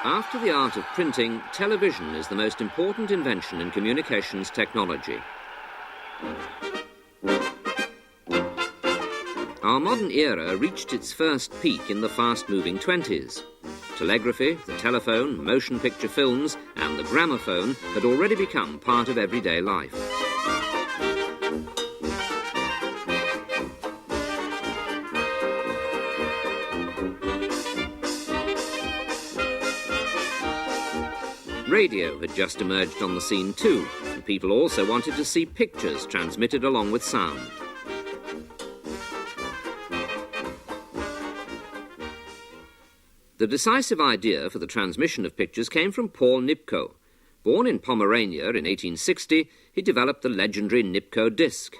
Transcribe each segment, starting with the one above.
After the art of printing, television is the most important invention in communications technology. Our modern era reached its first peak in the fast-moving 20s. Telegraphy, the telephone, motion picture films and the gramophone had already become part of everyday life. Radio had just emerged on the scene too, and people also wanted to see pictures transmitted along with sound. The decisive idea for the transmission of pictures came from Paul Nipkow. Born in Pomerania in 1860, he developed the legendary nipkow disc.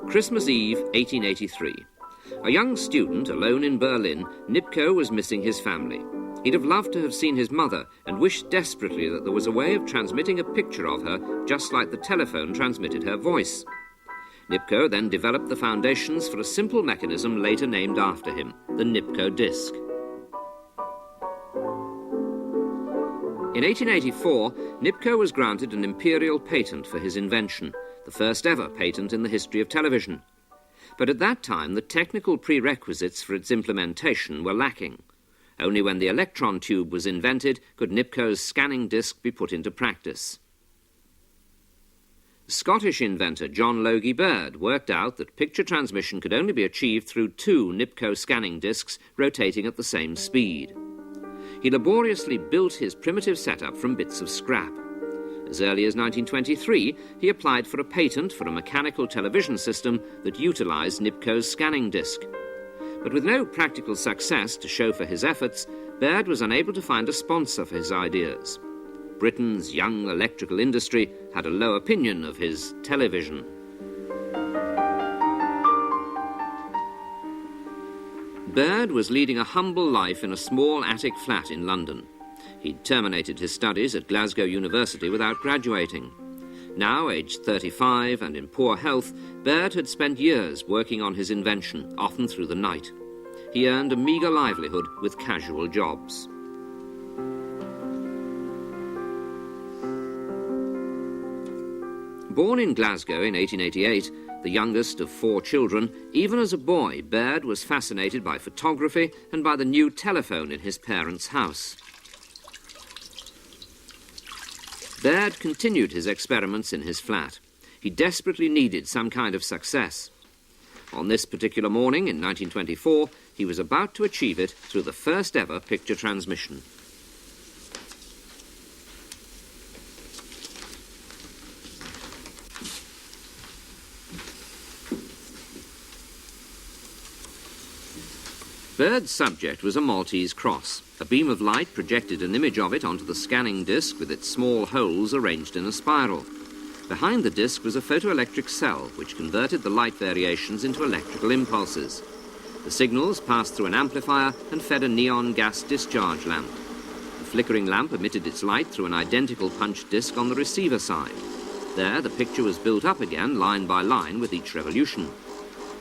Christmas Eve, 1883. A young student, alone in Berlin, Nipkow was missing his family. He'd have loved to have seen his mother and wished desperately that there was a way of transmitting a picture of her just like the telephone transmitted her voice. Nipkow then developed the foundations for a simple mechanism later named after him, the nipkow disc. In 1884, Nipkow was granted an imperial patent for his invention, the first ever patent in the history of television. But at that time, the technical prerequisites for its implementation were lacking. Only when the electron tube was invented could Nipkow's scanning disc be put into practice. Scottish inventor John Logie Baird worked out that picture transmission could only be achieved through two Nipkow scanning discs rotating at the same speed. He laboriously built his primitive setup from bits of scrap. As early as 1923, he applied for a patent for a mechanical television system that utilized Nipkow's scanning disc. But with no practical success to show for his efforts, Baird was unable to find a sponsor for his ideas. Britain's young electrical industry had a low opinion of his television. Baird was leading a humble life in a small attic flat in London. He'd terminated his studies at Glasgow University without graduating. Now, aged 35 and in poor health, Baird had spent years working on his invention, often through the night. He earned a meagre livelihood with casual jobs. Born in Glasgow in 1888, the youngest of 4 children, even as a boy, Baird was fascinated by photography and by the new telephone in his parents' house. Baird continued his experiments in his flat. He desperately needed some kind of success. On this particular morning in 1924, he was about to achieve it through the first ever picture transmission. Baird's subject was a Maltese cross. A beam of light projected an image of it onto the scanning disc with its small holes arranged in a spiral. Behind the disc was a photoelectric cell which converted the light variations into electrical impulses. The signals passed through an amplifier and fed a neon gas discharge lamp. The flickering lamp emitted its light through an identical punched disc on the receiver side. There, the picture was built up again, line by line, with each revolution.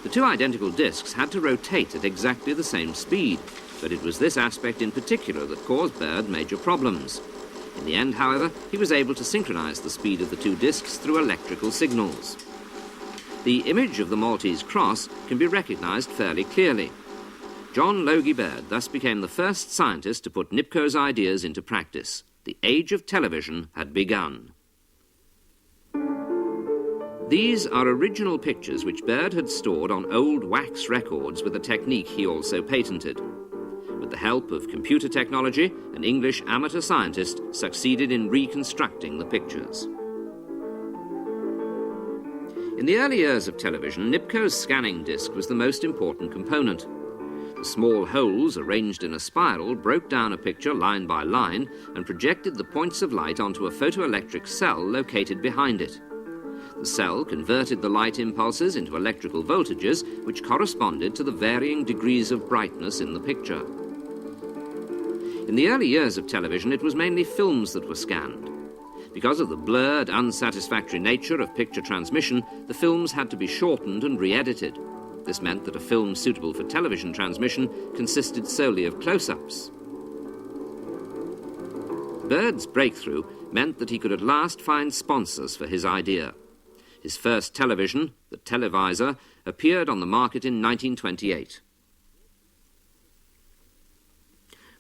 The two identical discs had to rotate at exactly the same speed, but it was this aspect in particular that caused Baird major problems. In the end, however, he was able to synchronize the speed of the two discs through electrical signals. The image of the Maltese cross can be recognized fairly clearly. John Logie Baird thus became the first scientist to put Nipkow's ideas into practice. The age of television had begun. These are original pictures which Baird had stored on old wax records with a technique he also patented. With the help of computer technology, an English amateur scientist succeeded in reconstructing the pictures. In the early years of television, Nipkow's scanning disc was the most important component. The small holes arranged in a spiral broke down a picture line by line and projected the points of light onto a photoelectric cell located behind it. The cell converted the light impulses into electrical voltages which corresponded to the varying degrees of brightness in the picture. In the early years of television, it was mainly films that were scanned. Because of the blurred, unsatisfactory nature of picture transmission, the films had to be shortened and re-edited. This meant that a film suitable for television transmission consisted solely of close-ups. Bird's breakthrough meant that he could at last find sponsors for his idea. His first television, the televisor, appeared on the market in 1928.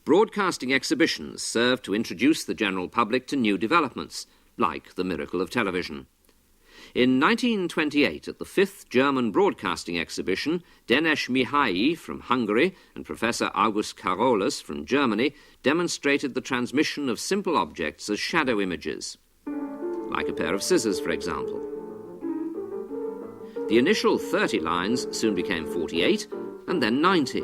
Broadcasting exhibitions served to introduce the general public to new developments, like the miracle of television. In 1928, at the 5th German Broadcasting Exhibition, Deneš Mihai from Hungary and Professor August Carolus from Germany demonstrated the transmission of simple objects as shadow images, like a pair of scissors, for example. The initial 30 lines soon became 48 and then 90.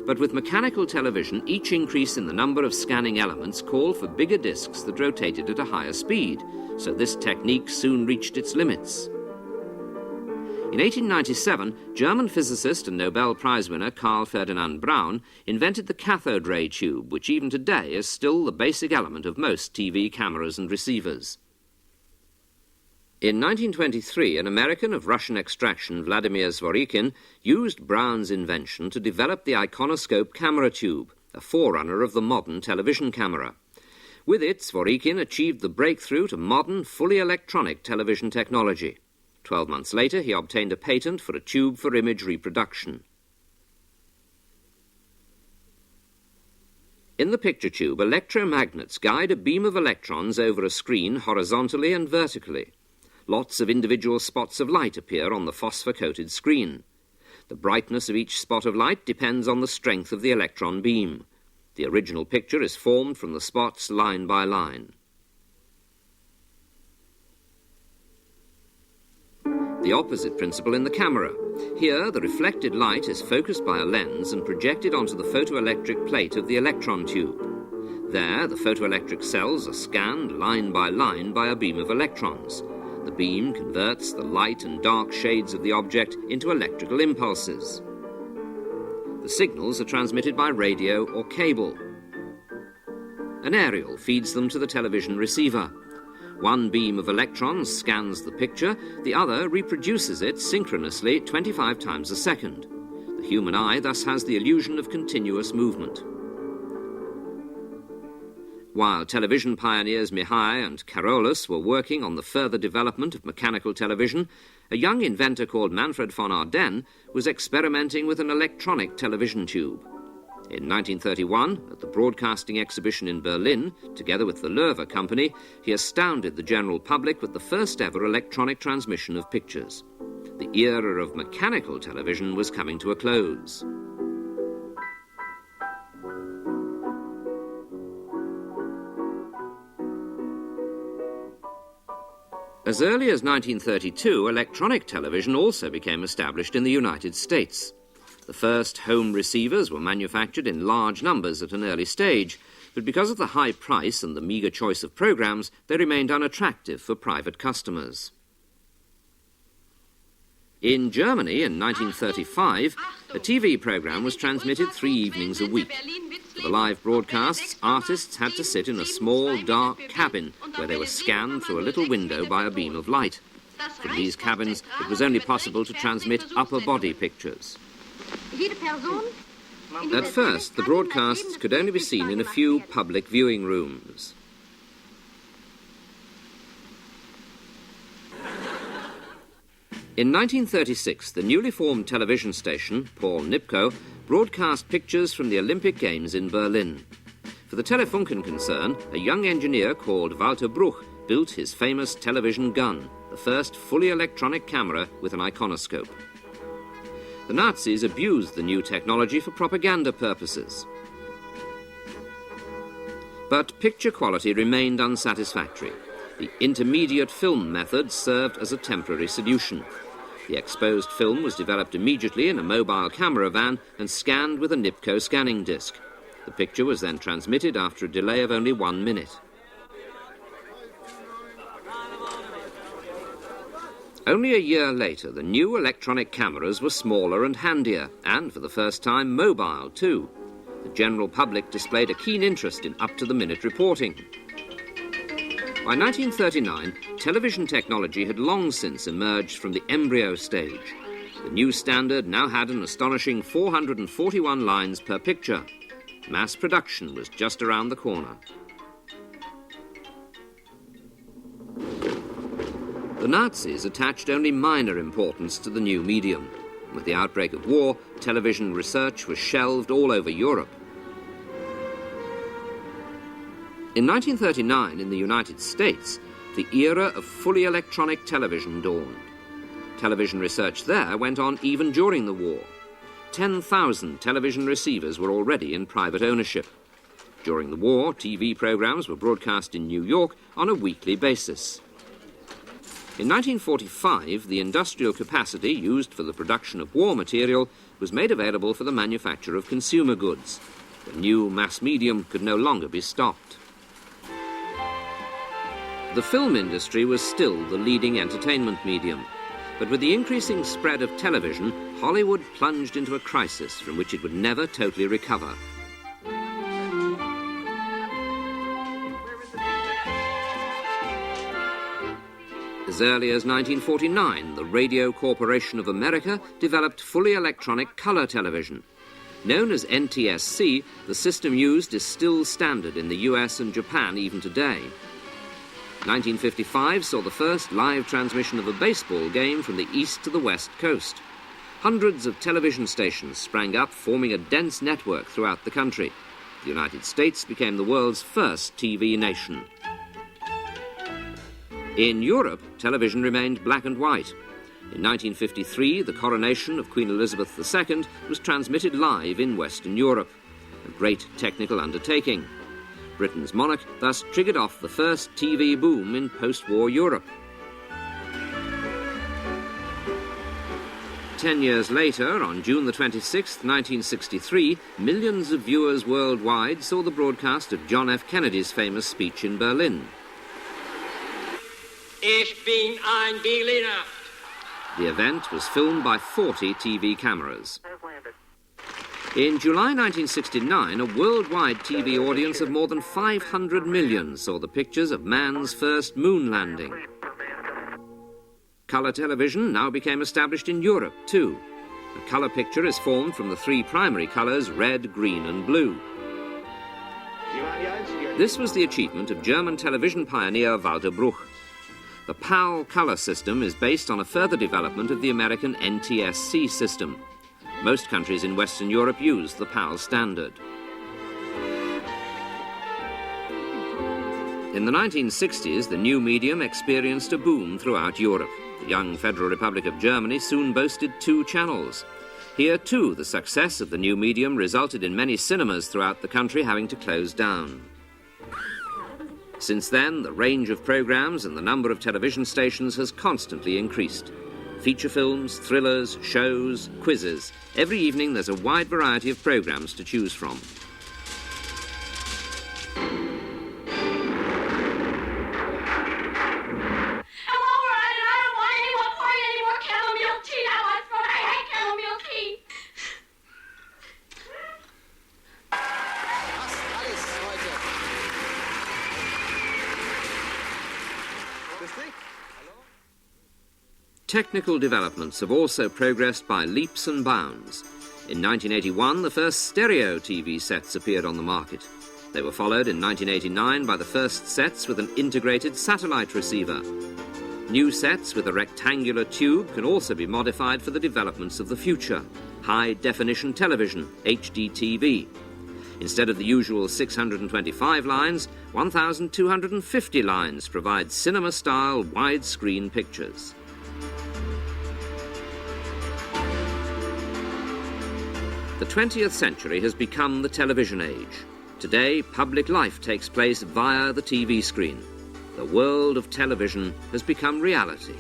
But with mechanical television, each increase in the number of scanning elements called for bigger discs that rotated at a higher speed, so this technique soon reached its limits. In 1897, German physicist and Nobel Prize winner Carl Ferdinand Braun invented the cathode ray tube, which even today is still the basic element of most TV cameras and receivers. In 1923, an American of Russian extraction, Vladimir Zworykin, used Braun's invention to develop the iconoscope camera tube, a forerunner of the modern television camera. With it, Zworykin achieved the breakthrough to modern, fully electronic television technology. 12 months later, he obtained a patent for a tube for image reproduction. In the picture tube, electromagnets guide a beam of electrons over a screen horizontally and vertically. Lots of individual spots of light appear on the phosphor-coated screen. The brightness of each spot of light depends on the strength of the electron beam. The original picture is formed from the spots line by line. The opposite principle in the camera. Here, the reflected light is focused by a lens and projected onto the photoelectric plate of the electron tube. There, the photoelectric cells are scanned line by a beam of electrons. The beam converts the light and dark shades of the object into electrical impulses. The signals are transmitted by radio or cable. An aerial feeds them to the television receiver. One beam of electrons scans the picture, the other reproduces it synchronously 25 times a second. The human eye thus has the illusion of continuous movement. While television pioneers Mihai and Carolus were working on the further development of mechanical television, a young inventor called Manfred von Ardenne was experimenting with an electronic television tube. In 1931, at the Broadcasting Exhibition in Berlin, together with the Loewe Company, he astounded the general public with the first ever electronic transmission of pictures. The era of mechanical television was coming to a close. As early as 1932, electronic television also became established in the United States. The first home receivers were manufactured in large numbers at an early stage, but because of the high price and the meagre choice of programs, they remained unattractive for private customers. In Germany in 1935, a TV program was transmitted 3 evenings a week. For the live broadcasts, artists had to sit in a small, dark cabin where they were scanned through a little window by a beam of light. From these cabins, it was only possible to transmit upper body pictures. At first, the broadcasts could only be seen in a few public viewing rooms. In 1936, the newly formed television station, Paul Nipkow, broadcast pictures from the Olympic Games in Berlin. For the Telefunken concern, a young engineer called Walter Bruch built his famous television gun, the first fully electronic camera with an iconoscope. The Nazis abused the new technology for propaganda purposes. But picture quality remained unsatisfactory. The intermediate film method served as a temporary solution. The exposed film was developed immediately in a mobile camera van and scanned with a nipkow scanning disc. The picture was then transmitted after a delay of only 1 minute. Only a year later, the new electronic cameras were smaller and handier, and for the first time mobile too. The general public displayed a keen interest in up-to-the-minute reporting. By 1939, television technology had long since emerged from the embryo stage. The new standard now had an astonishing 441 lines per picture. Mass production was just around the corner. The Nazis attached only minor importance to the new medium. With the outbreak of war, television research was shelved all over Europe. In 1939, in the United States, the era of fully electronic television dawned. Television research there went on even during the war. 10,000 television receivers were already in private ownership. During the war, TV programs were broadcast in New York on a weekly basis. In 1945, the industrial capacity used for the production of war material was made available for the manufacture of consumer goods. The new mass medium could no longer be stopped. The film industry was still the leading entertainment medium, but with the increasing spread of television, Hollywood plunged into a crisis from which it would never totally recover. As early as 1949, the Radio Corporation of America developed fully electronic color television. Known as NTSC, the system used is still standard in the US and Japan even today. 1955 saw the first live transmission of a baseball game from the east to the west coast. Hundreds of television stations sprang up, forming a dense network throughout the country. The United States became the world's first TV nation. In Europe, television remained black and white. In 1953, the coronation of Queen Elizabeth II was transmitted live in Western Europe, a great technical undertaking. Britain's monarch thus triggered off the first TV boom in post-war Europe. 10 years later, on June the 26th, 1963, millions of viewers worldwide saw the broadcast of John F. Kennedy's famous speech in Berlin. Ich bin ein Berliner. The event was filmed by 40 TV cameras. In July 1969, a worldwide TV audience of more than 500 million saw the pictures of man's first moon landing. Colour television now became established in Europe, too. A colour picture is formed from the three primary colours, red, green and blue. This was the achievement of German television pioneer Walter Bruch. The PAL colour system is based on a further development of the American NTSC system. Most countries in Western Europe use the PAL standard. In the 1960s, the new medium experienced a boom throughout Europe. The young Federal Republic of Germany soon boasted 2 channels. Here, too, the success of the new medium resulted in many cinemas throughout the country having to close down. Since then, the range of programs and the number of television stations has constantly increased. Feature films, thrillers, shows, quizzes. Every evening there's a wide variety of programs to choose from. Technical developments have also progressed by leaps and bounds. In 1981, the first stereo TV sets appeared on the market. They were followed in 1989 by the first sets with an integrated satellite receiver. New sets with a rectangular tube can also be modified for the developments of the future. High-definition television, HDTV. Instead of the usual 625 lines, 1,250 lines provide cinema-style widescreen pictures. The 20th century has become the television age. Today, public life takes place via the TV screen. The world of television has become reality.